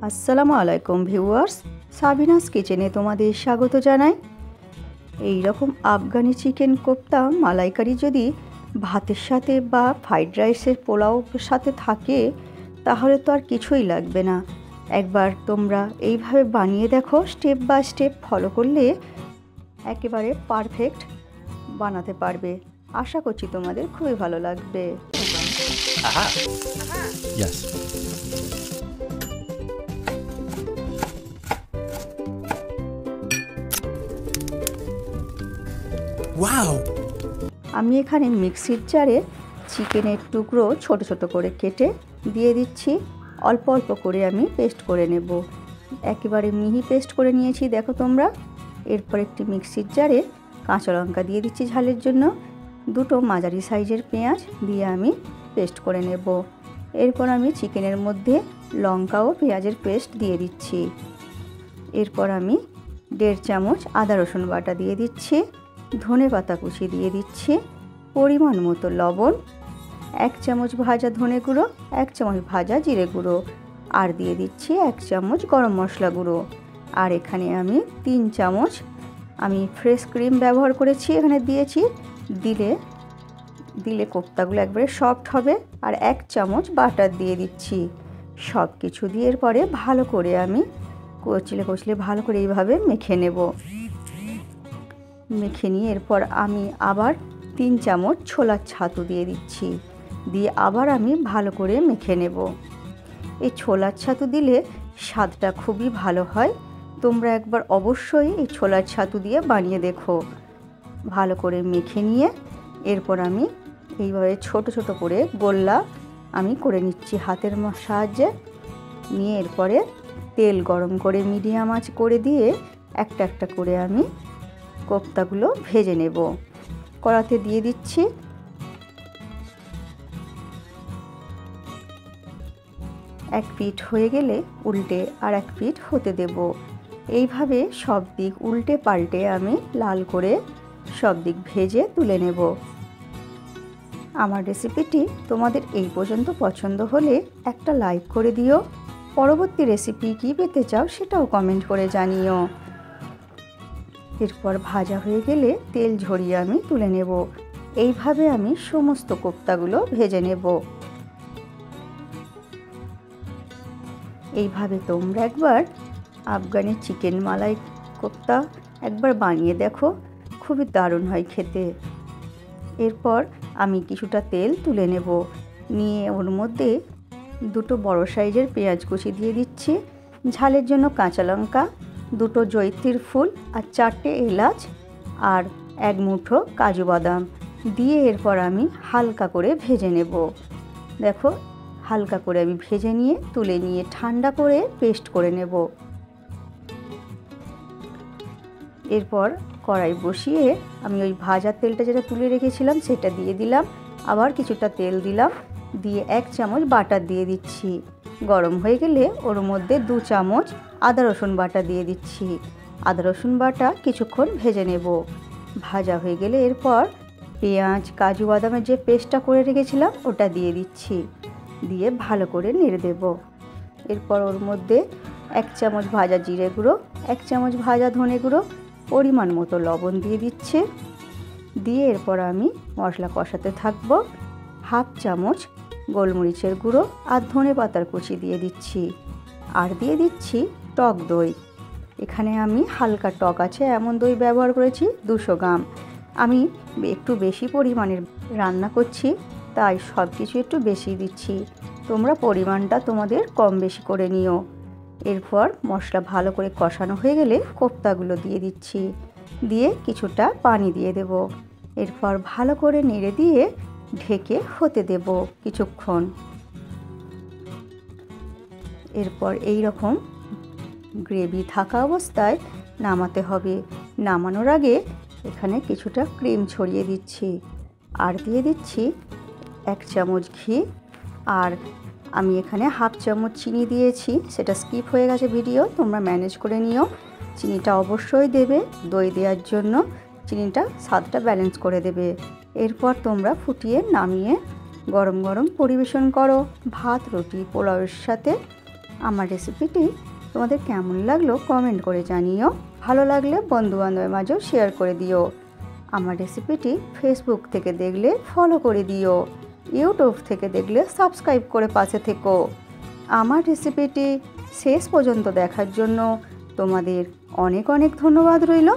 আসসালামু আলাইকুম viewers, Sabinus কিচেনে তোমাদের স্বাগত জানাই। এই রকম আফগানি চিকেন কোপ্তা মালাইকারি যদি ভাতের সাথে বা ফ্রাইড রাইসের পোলাওর সাথে থাকে তাহলে তো আর কিছুই লাগবে না। একবার তোমরা এইভাবে বানিয়ে দেখো, স্টেপ বাই স্টেপ ফলো করলে একেবারে পারফেক্ট বানাতে পারবে। আশা করছি তোমাদের খুবই ভালো লাগবে। Aha. Yes. Wow. আমি এখানে মিক্সির জারে চিকেনের টুকরো ছোট ছোট করে কেটে দিয়ে দিচ্ছি। অল্প অল্প করে আমি পেস্ট করে নেব। একেবারে মিহি পেস্ট করে নিয়েছি দেখো তোমরা। এরপর একটি মিক্সির জারে কাঁচা লঙ্কা দিয়ে দিচ্ছি ঝালের জন্য। দুটো মাঝারি সাইজের পেঁয়াজ দিয়ে আমি পেস্ট করে নেব। এরপর আমি চিকেনের মধ্যে লঙ্কা ও পেঁয়াজের পেস্ট দিয়ে দিচ্ছি। এরপর আমি 1.5 চামচ আদা রসুন বাটা দিয়ে দিচ্ছি। ধনে পাতা কুচি দিয়ে দিচ্ছি। পরিমাণ মতো লবণ, 1 চামচ ভাজা ধনে গুঁড়ো, 1 চামচ ভাজা জিরে গুঁড়ো, আর দিয়ে দিচ্ছি 1 চামচ গরম মশলা গুঁড়ো। আর এখানে আমি 3 চামচ আমি ফ্রেশ ক্রিম ব্যবহার করেছি, এখানে দিয়েছি। দিলে কোপ্তাগুলো একবারে সফট হবে। আর 1 চামচ বাটার দিয়ে দিচ্ছি। সব কিছু দিয়ে পরে ভালো করে আমি কচলে ভালো করে এইভাবে মেখে নেব। মেখে নিয়ে এরপর আমি আবার 3 চামচ ছোলার ছাতু দিয়ে দিচ্ছি। দিয়ে আবার আমি ভালো করে মেখে নেব। এই ছোলার ছাতু দিলে স্বাদটা খুবই ভালো হয়। তোমরা একবার অবশ্যই এই ছোলার ছাতু দিয়ে বানিয়ে দেখো। ভালো করে মেখে নিয়ে এরপর আমি এইভাবে ছোট ছোট করে গোল্লা আমি করে নিচ্ছি হাতের সাহায্যে। নিয়ে এরপরে তেল গরম করে মিডিয়াম আঁচ করে দিয়ে একটা একটা করে আমি কোপ্তাগুলো ভেজে নেব। কড়াতে দিয়ে দিচ্ছি। এক পিঠ হয়ে গেলে উল্টে আর এক পিঠ হতে দেব। এইভাবে সব দিক উল্টে পাল্টে আমি লাল করে সব দিক ভেজে তুলে নেব। আমার রেসিপিটি তোমাদের এই পর্যন্ত পছন্দ হলে একটা লাইক করে দিও। পরবর্তী রেসিপি কী পেতে চাও সেটাও কমেন্ট করে জানিও। এরপর ভাজা হয়ে গেলে তেল ঝরিয়ে আমি তুলে নেব। এইভাবে আমি সমস্ত কোপ্তাগুলো ভেজে নেব। এইভাবে তোমরা একবার আফগানি চিকেন মালাই কোপ্তা একবার বানিয়ে দেখো, খুবই দারুণ হয় খেতে। এরপর আমি কিছুটা তেল তুলে নেব। নিয়ে ওর মধ্যে দুটো বড় সাইজের পেঁয়াজ কুচি দিয়ে দিচ্ছি। ঝালের জন্য কাঁচা লঙ্কা, দুটো জয়িত্রীর ফুল, আর 4টে এলাচ, আর 1 মুঠো কাজু বাদাম দিয়ে এরপর আমি হালকা করে ভেজে নেব। দেখো হালকা করে আমি ভেজে নিয়ে তুলে নিয়ে ঠান্ডা করে পেস্ট করে নেব। এরপর কড়াই বসিয়ে আমি ওই ভাজার তেলটা যেটা তুলে রেখেছিলাম সেটা দিয়ে দিলাম। আবার কিছুটা তেল দিলাম, দিয়ে 1 চামচ বাটার দিয়ে দিচ্ছি। গরম হয়ে গেলে ওর মধ্যে 2 চামচ আদা রসুন বাটা দিয়ে দিচ্ছি। আদা রসুন বাটা কিছুক্ষণ ভেজে নেব। ভাজা হয়ে গেলে এরপর পেঁয়াজ কাজু বাদামের যে পেস্টটা করে রেখেছিলাম ওটা দিয়ে দিচ্ছি। দিয়ে ভালো করে নেড়ে দেব। এরপর ওর মধ্যে 1 চামচ ভাজা জিরে গুঁড়ো, 1 চামচ ভাজা ধনে গুঁড়ো, পরিমাণ মতো লবণ দিয়ে দিচ্ছে। দিয়ে এরপর আমি মশলা কষাতে থাকবো। 1/2 চামচ গোলমরিচের গুঁড়ো আর ধনে পাতার কুচি দিয়ে দিচ্ছি। আর দিয়ে দিচ্ছি টক দই। এখানে আমি হালকা টক আছে এমন দই ব্যবহার করেছি 200 গ্রাম। আমি একটু বেশি পরিমাণের রান্না করছি তাই সব কিছু একটু বেশি দিচ্ছি। তোমরা পরিমাণটা তোমাদের কম বেশি করে নিও। এরপর মশলা ভালো করে কষানো হয়ে গেলে কোপ্তাগুলো দিয়ে দিচ্ছি। দিয়ে কিছুটা পানি দিয়ে দেব। এরপর ভালো করে নেড়ে দিয়ে ঢেকে হতে দেব কিছুক্ষণ। এরপর এই রকম গ্রেভি থাকা অবস্থায় নামাতে হবে। নামানোর আগে এখানে কিছুটা ক্রিম ছড়িয়ে দিচ্ছি। আর দিয়ে দিচ্ছি 1 চামচ ঘি। আর আমি এখানে 1/2 চামচ চিনি দিয়েছি, সেটা স্কিপ হয়ে গেছে ভিডিও, তোমরা ম্যানেজ করে নিও। চিনিটা অবশ্যই দেবে, দই দেওয়ার জন্য চিনিটা স্বাদটা ব্যালেন্স করে দেবে। এরপর তোমরা ফুটিয়ে নামিয়ে গরম গরম পরিবেশন করো ভাত, রুটি, পোলাওয়ের সাথে। আমার রেসিপিটি তোমাদের কেমন লাগলো কমেন্ট করে জানিও। ভালো লাগলে বন্ধুবান্ধবের মাঝেও শেয়ার করে দিও। আমার রেসিপিটি ফেসবুক থেকে দেখলে ফলো করে দিও, ইউটিউব থেকে দেখলে সাবস্ক্রাইব করে পাশে থেকো। আমার রেসিপিটি শেষ পর্যন্ত দেখার জন্য তোমাদের অনেক অনেক ধন্যবাদ রইল।